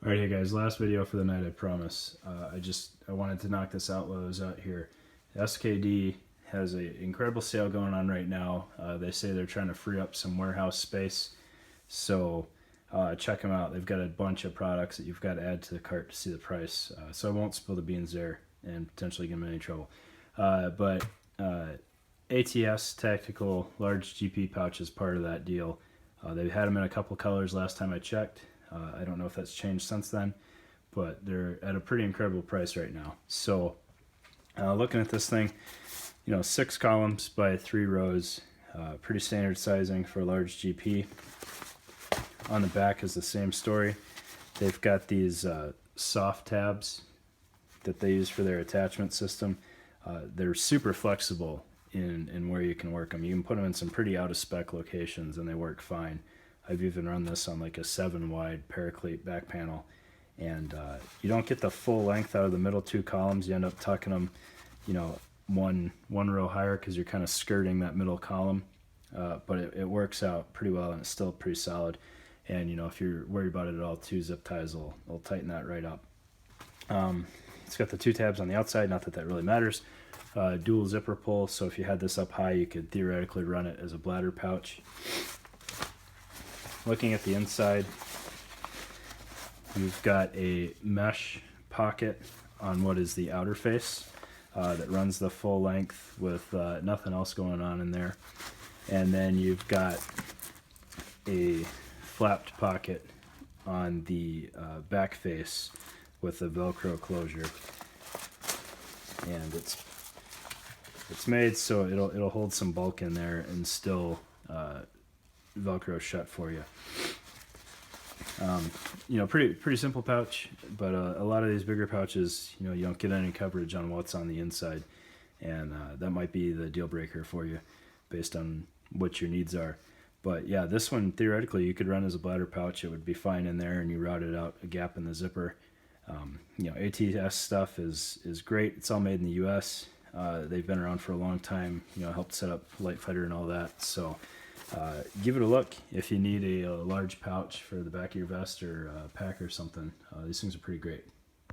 Alright, hey guys, last video for the night, I promise. I wanted to knock this out while I was out here. SKD has an incredible sale going on right now. They say they're trying to free up some warehouse space, so check them out. They've got a bunch of products that you've got to add to the cart to see the price, so I won't spill the beans there and potentially get them in any trouble. ATS Tactical Large GP pouch is part of that deal. They had them in a couple colors last time I checked. I don't know if that's changed since then, but they're at a pretty incredible price right now. So looking at this thing, 6 columns by 3 rows, pretty standard sizing for a large GP. On the back is the same story. They've got these soft tabs that they use for their attachment system. They're super flexible in where you can work them. You can put them in some pretty out of spec locations and they work fine. I've even run this on like a 7 wide Paraclete back panel, and you don't get the full length out of the middle 2 columns. You end up tucking them, one row higher because you're kind of skirting that middle column, but it works out pretty well and it's still pretty solid. And if you're worried about it at all, 2 zip ties will tighten that right up. It's got the 2 tabs on the outside, not that that really matters. Dual zipper pull, so if you had this up high, you could theoretically run it as a bladder pouch. Looking at the inside, you've got a mesh pocket on what is the outer face that runs the full length with nothing else going on in there. And then you've got a flapped pocket on the back face with a Velcro closure. And it's made so it'll hold some bulk in there and still Velcro shut for you. Pretty simple pouch, but a lot of these bigger pouches, you don't get any coverage on what's on the inside, and that might be the deal breaker for you based on what your needs are. But yeah, this one theoretically you could run as a bladder pouch. It would be fine in there, and you route it out a gap in the zipper. ATS stuff is great. It's all made in the U.S. They've been around for a long time. Helped set up Light Fighter and all that. So give it a look if you need a large pouch for the back of your vest or pack or something. These things are pretty great.